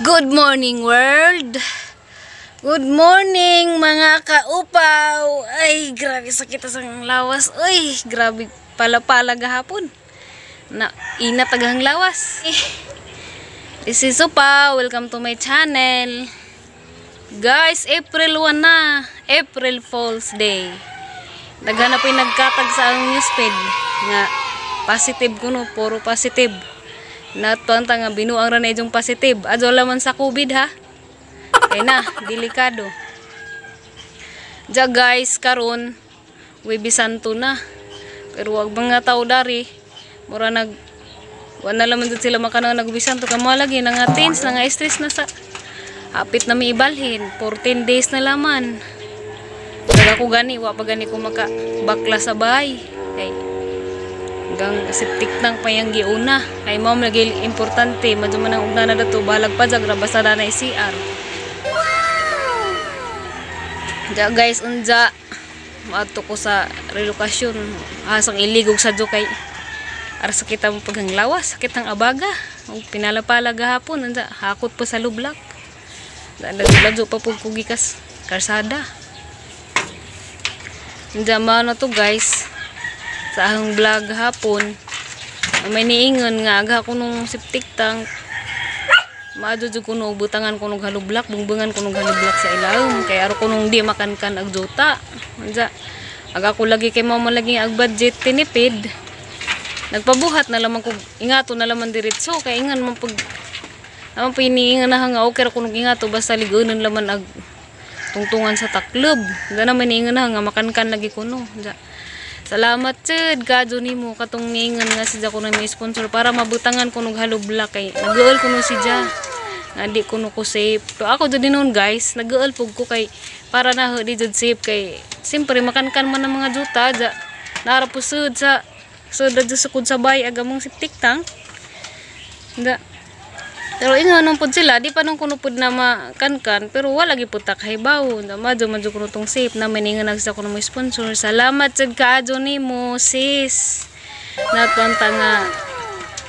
Good morning world. Good morning mga kaupaw. Ay grabe sakit sa lawas. Uy grabe pala gahapon. Na inat agang lawas. This is Upaw. Welcome to my channel. Guys, April 1 na. April Fool's Day. Naghanap ay nagkatag sa ang newsfeed nga positive kuno, puro positive. Natonta nga binuang ra na yung positive. Adyo laman sa COVID ha. Kaya na, delikado. Diya guys, karon Wibisanto na. Pero wag mga tao dari. Mura wala laman dito sila makanang nagbisanto. Kamalagi, nga teens, nga stress na sa hapit na may ibalhin. 14 days na laman. Daga ko gani, wa pa gani ko makabakla sa bahay. Hanggang septic nang payang giuna. Kay mao lagi importante, madyo man ang ugna na dato balag pa jagra basta na CR. Ja guys, unja maadto ko sa relokasyon. Asang iligog sa jo kay ara sakit ang paghanglawas, sakit ang abaga. Ug pinalapala gahapon unja hakot pa sa lublak. Dadagladyo pa pug kugikas karsada. Unja mao na to guys. Sa ahong vlog hapon may niingon nga aga ko nung septic tank maadyo jud kuno butangan kuno halublak bungbungan kuno halublak sa ilawom kay aro kuno di makankan ag juta unja aga ko lagi kay mao lagi ag budget tinipid nagpabuhat na lamang ko ingato na lamang diretso kay ingan man pag naman piniingan na nga okay ra kuno ingato basta ligonon laman ag tungtungan sa taklob da naman niingan na nga makankan lagi kuno unja. Salamat jud kadyo nimo katong ningan nga sidya ko na may sponsor para mabutangan ko ng halublak kay nag-uol ko no sidya nga di ko no ko safe. To ako jud noon guys, nag-uol pug ko kay para na di jud safe kay simpre makankan man ang mga juta ja nara pusud sa sudad sa kud sa bay agamong septic tank. Da. Pero ingon nung pud sila di pa nung kuno pud na makankan pero wala gi pud ta kahibaw. Madyo kuno tong safe na maningan nagsa kuno mo sponsor. Salamat jud kaadyo nimo sis. Natonta nga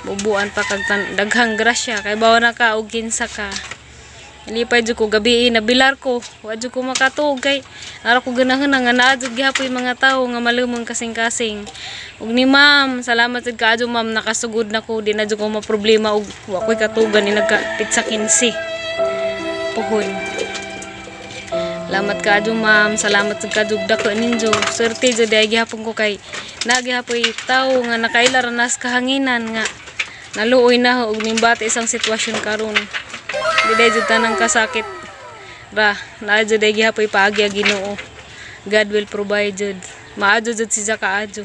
bubuan pa kag daghang grasya kay bawo na ka og kinsa ka. Lipay jud ko gabi na bilar ko. Wa jud ko makatug kay ara ko ganahan nga naa jud gihapoy mga tawo nga malumong kasing-kasing. Ug ni ma'am, salamat jud kaadyo ma'am nakasugod na ko di na jud ko maproblema og wa koy katugan ni nagkapit sa 15. Puhon. Salamat kaadyo ma'am, salamat jud kaadyo dako ninyo. Swerte jud ay gihapon ko kay nagihapoy tawo nga nakailar nas kahanginan nga naluoy na og nimbati isang sitwasyon karon. Di jud tanang kasakit ra na jud ay gihapoy paagi Ginoo. God will provide jud. Maadyo jud siya kaadyo.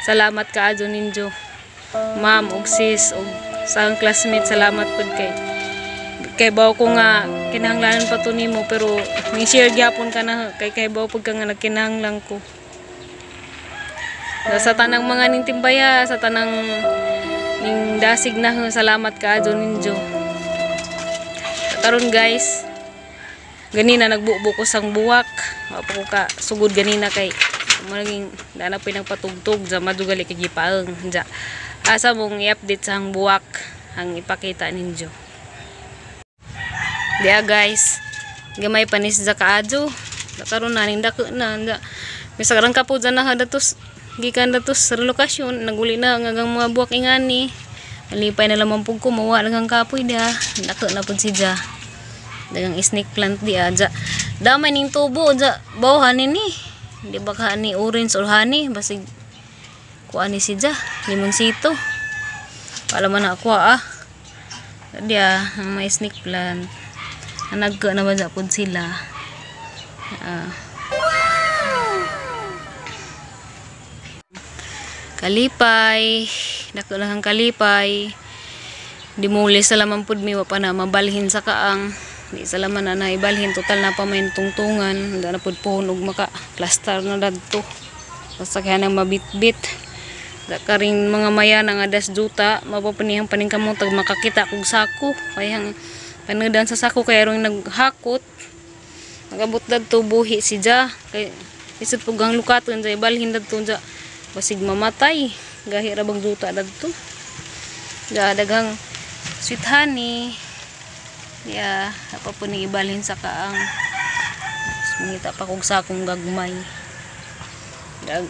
Salamat kaadyo ninyo ma'am ug sis ug sa akong classmate salamat pud kay baw ko nga kinahanglanan pa to nimo pero ni share gyapon ka na kay baw pud ka nga nagkinahanglan ko sa tanang mga ning timbaya sa tanang ning dasig na salamat kaadyo ninyo. Karon guys ganina nagbubo ko sang buwak wa pa ko ka sugod ganina kay maging dana pa nagpatugtog sa madugali kay gipaeng ja asa mong i-update sa ang buwak ang ipakita ninyo dia guys gamay panis sa kaadyo karon na ning dako na bisag rang kapud na hadatos gikan datos sa relokasyon naguli na nga mga buwak ingani malipay na lamang pug ko mawa lang kapoy dia dako na pud si ja dagang snake plant dia ja damay ning tubo ja bawhan ni di ba ka ni orange or honey basig kuha ni si ja limon sito pala man ako dia may snake plant nagka naman sa pud sila kalipay dako lang ang kalipay dimuli sa lamang pud mi wa pa na mabalhin sa kaang di sa laman na ibalhin total na pa may tungtungan na pud pohon og maka plaster na dadto basta kaya nang mabitbit karing mga maya nga 10 juta mapapanihang paning kamo tag makakita kog sako kayang panudan sa sako kay aron naghakot nagabot dadto buhi si Ja kay isut pugang lukaton jay balhin dadto ja basig mamatay gahi ra bang juta dadto ja daghang sweet honey ya apa po ni ibalhin sa kaang mangita pa kog sakong gagmay dag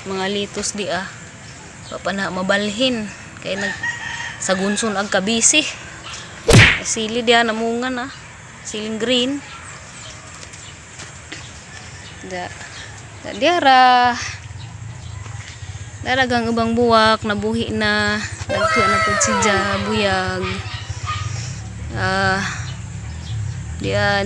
mga litos di papana mabalhin kay nag sagunson ag kabisi sili dia namungan siling green da diara daragang ubang buwak nabuhi na dagto na pud si Ja buyag dia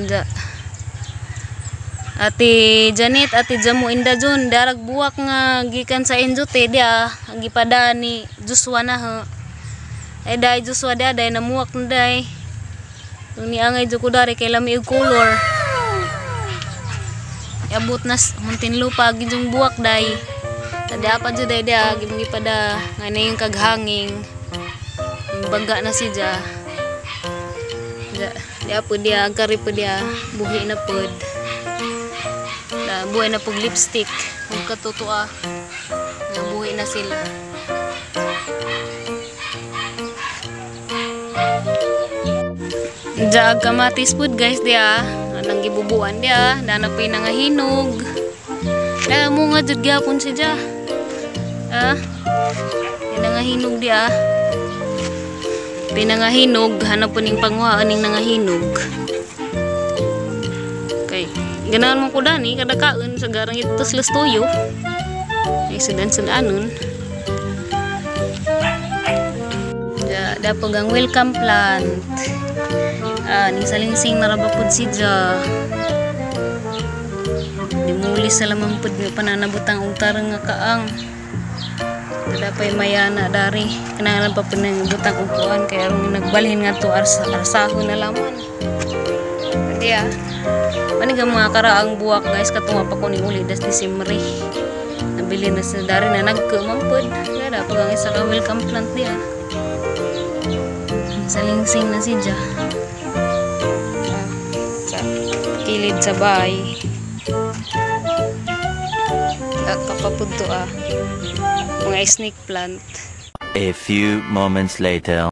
Ati Janet, Ati Jamu Inda Jun, darag buwak nga gikan sa Enjote dia, ang gipada ni Joshua na ha. Ay dai Joshua dia dai namuwak na dai. Tung ni angay juko dari kay lami og color. Abot na muntin lupa gijung buwak dai. Tadi apa jud dai dia gipada ngani yung kaghanging. Bangga na si Ja. Dia po dia agkari po dia buhi na pod. Buhay na pag lipstick kung katutua buhay na sila jaag kamatis pud guys dia anang gibubuan dia dana pay nangahinog dala mo nga jud gyapon si Ja nangahinog dia pinangahinog hanap po ning panguhaan ning nangahinog kay ganahan mo ko dani kada kaon sa garang ito slas toyo ay sudan-sudanon da pagang welcome plant ning salingsing narabapod si Ja dimuli sa lamang pud mi pananabutang untarang nga kaang dapay mayana dari kinahanglan pa pud nang butang upuan kay aron nagbalhin nga to arsahon na laman dia manigang mga karaang buwak guys katunga pa ko ni uli das Disimre nabili na sa dari na nagkumampod kaya pag ang isa ka welcome plant dia salingsing na si Ja sa kilid sa bahay at kapapud to mga snake plant. A few moments later.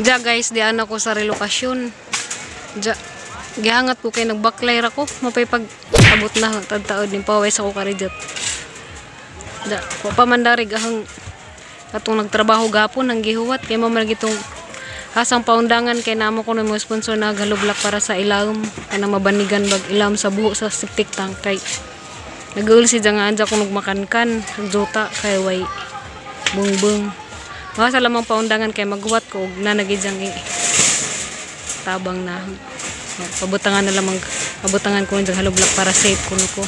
Ja guys diyan ako sa relokasyon ja gihangat ko kay nagbaklay ra ko mapay pag abot na tadtaod ning pawis ako karijat da pamandarig ahang katong nagtrabaho gapon nang gihuwat kay mao man gitong hasang paundangan kay namo ko mo sponsor na galublak para sa ilawom kana mabanigan bag ilawom sa buho sa septic tank kay nagul si jang anja ko nagmakankan jota kay way bungbung mga sa lamang paundangan kay maghuwat ko og nanagijang tabang na pabutangan na lamang pabutangan ko ng halublak para safe kuno ko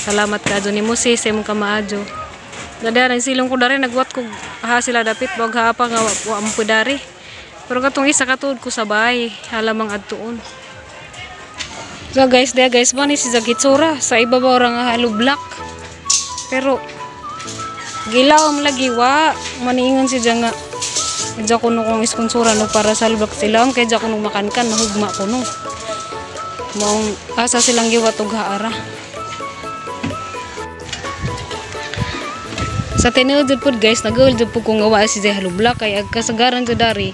salamat kadyo ni Moses sa imong kamaajo gadaran silong ko dari nagwat ko sila dapit wag haapa nga wa mo dari pero katong isa katuod ko sa bahay halamang adtuon so guys dia guys bani si Zagitsura sa ibabaw ra nga halublak pero gilawom lagi wa maningon si nga Diya ko kong isponsura no para sa halublak silang kay diya ko makankan nahugma ko no maong asa silang giwat og haara sa tinuod jud pud guys nagul jud pud ko nga wa si Jay halublak kay ag kasagaran jud dari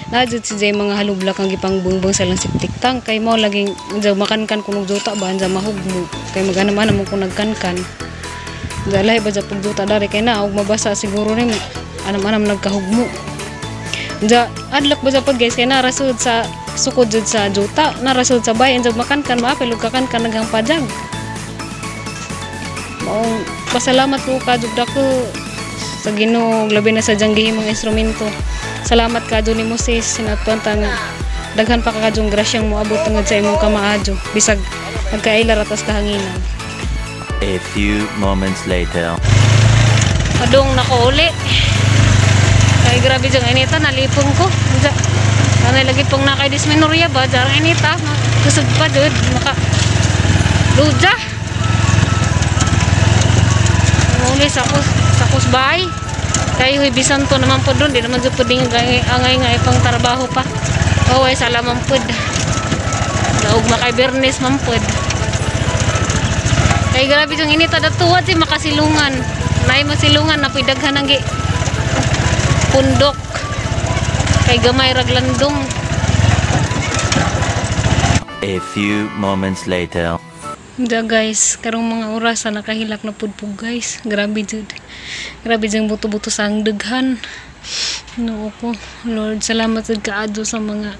na jud si Jay mga halublak ang gipangbungbong sa lang septic tank kay mao laging jud makankan kunog juta ba anja mahugmo kay magana man mo ko nagkankan dalay ba jud pud juta dari kay na og mabasa siguro rin anam-anam nagkahugmo ja adlak ba jud pud guys kay narasud sa sukod jud sa juta narasod sa bayan jud makankan maapil ug kakankan nagang pajag maong pasalamat ko kadug dako sa Ginoo labi na sa janggihi mga instrumento salamat kadyo ni Moses sinatuan tang daghan pa kadyong grasyang moabot tungod sa imong kamaajo bisag nagkaila ratas kahanginan. A few moments later. Padung nako uli kay grabe jang inita nalipong ko Nanay lagi pong nakay dismenorrhea ba? Jarang inita. Kusog pa dud. Maka luja. Muli sa kusbay. Kay huy bisan to naman po doon, di naman jud puding angay pang trabaho pa. Oh, ay sala man pud. Daog makay Bernes man pud. Kay grabe yung init ada tuwad si makasilungan. Nay masilungan na daghan ang pundok. Kay gamay raglandong. A few moments later. Da guys, karong mga oras na nakahilak na pudpug guys. Grabe jud. Grabe jang buto-buto sang daghan. No ko. Lord, salamat jud kaadto sa mga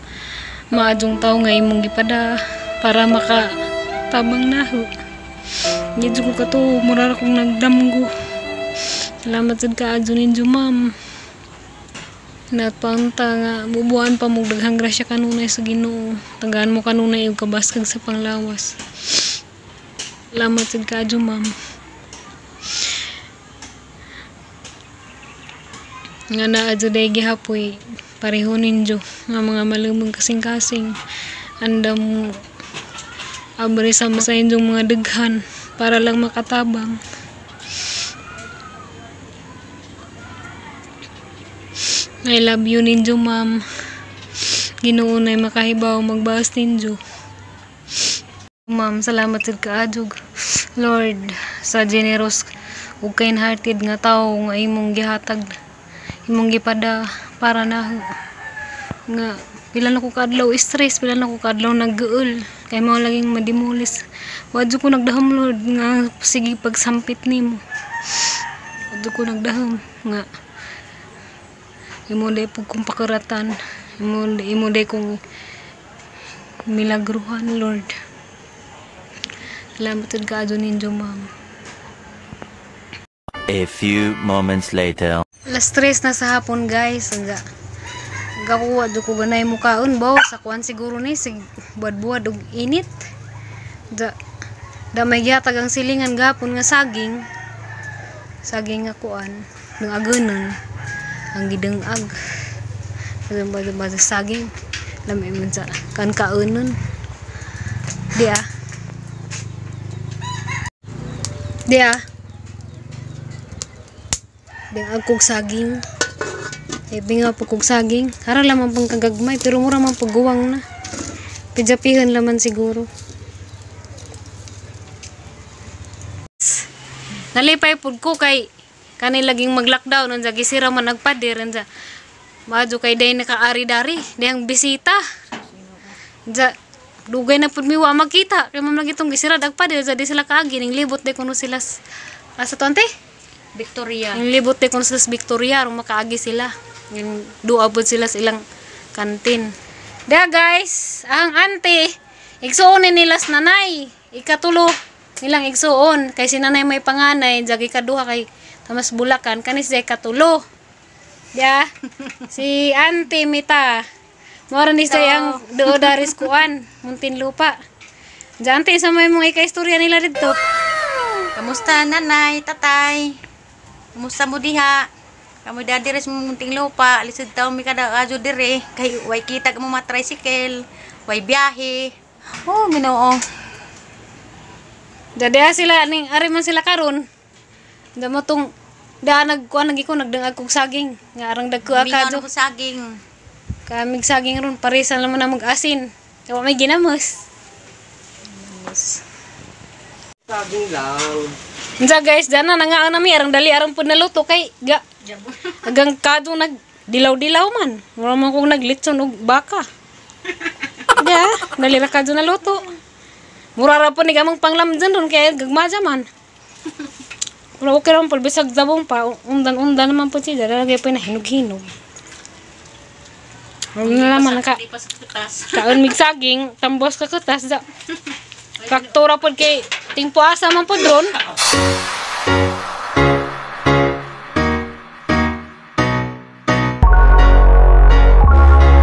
maadjong tawo nga imong gipada para makatabang naho. Medyo ko kato, mura akong nagdamgo. Salamat jud kaadto ninyo ma'am. Natpanta nga bubuan pa mo daghang grasya kanunay sa Ginoo. Tagaan mo kanunay og kabaskag sa panglawas. Salamat jud kaadto ma'am. Nga naa jud ay gihapoy pareho ninyo nga mga malumong kasing-kasing. Andam abri sa inyong mga daghan para lang makatabang. I love you ninyo ma'am. Ginoo nay makahibaw magbawas ninyo. Ma'am, salamat jud kaadto Lord sa generous ug kind-hearted nga tawo nga imong gihatag, imong gipada para naho. Nga pila na ko kadlaw stress, pila na ko kadlaw naggeul kay mao laging madimulis. Wadyo ko nagdahom Lord nga sige pagsampit nimo. Wadyo ko nagdahom nga imo day pug kong pakaratan, imo day kong milagruhan Lord. Salamat jud kaadto ninyo ma'am. A few moments later. Alas 3 na sa hapon guys. Gakuha do ko ganay mukaon baw sa kuan siguro ni sig buad-buad og init. Da may gihatag ang silingan gapon nga saging. Saging nga kuan, ng agunon. Ang gidengag. Bada saging. Lami man sa kan kaunon. Dia. Deng kog saging. Binga po kog saging. Hara lamang pang kagagmay pero mura man pagguwang na. Pijapihan laman siguro. Nalipay pud ko kay kanay laging mag-lockdown unsa gisira man nagpader unsa. Maadyo kay day nakaari-dari, dayang bisita. Unsa dugay na pud mi wa makita kay mam lagi tong gisira dagpader unsa di sila kaagi ning libot day kuno sila asa to ante? Victoria. Ning libot day kuno sila Victoria ro makaagi sila. Ning duha pud sila sa ilang kantin. Da guys, ang ante igsuon nila sa nanay. Ikatulo nilang igsuon kay si nanay may panganay jagi kaduha kay tamas Bulacan kanis day katulo. Ya. Si Auntie Mita. Mora ni say ang doodaris kuan, Muntinlupa. Diyan ante sa may mga ika-istorya nila dito. Kamusta nanay, tatay? Kamusta mo diha? Kamu dadires mo Muntinlupa, lisod taw mi kada adyo dire kay way kita mo mga tricycle, way biyahe. Oh, Ginoo. Dada sila ning ari man sila karon. Damo tong da nagkuan lagi ko nagdangag kog saging nga arang dagko akadto ko saging. Kamig saging ron parisan naman na mag-asin. Kaya may ginamos. Saging lang. Unsa guys, dana na nga nami arang dali arang pud naluto kay ga agang kadto nag dilaw-dilaw man. Wala man kog naglitson og baka. Ya, dali ra kadto naluto. Mura ra po ni gamang panglamjan ron kay gagmaja man. Wala okay naman pala bisag dabong pa. Undan naman po siya. Lagay po na hinog-hinog. Wala na naman naka. Kaon mig saging. Tambos ka kutas. Kaktura po kay tingpo asa man po dron.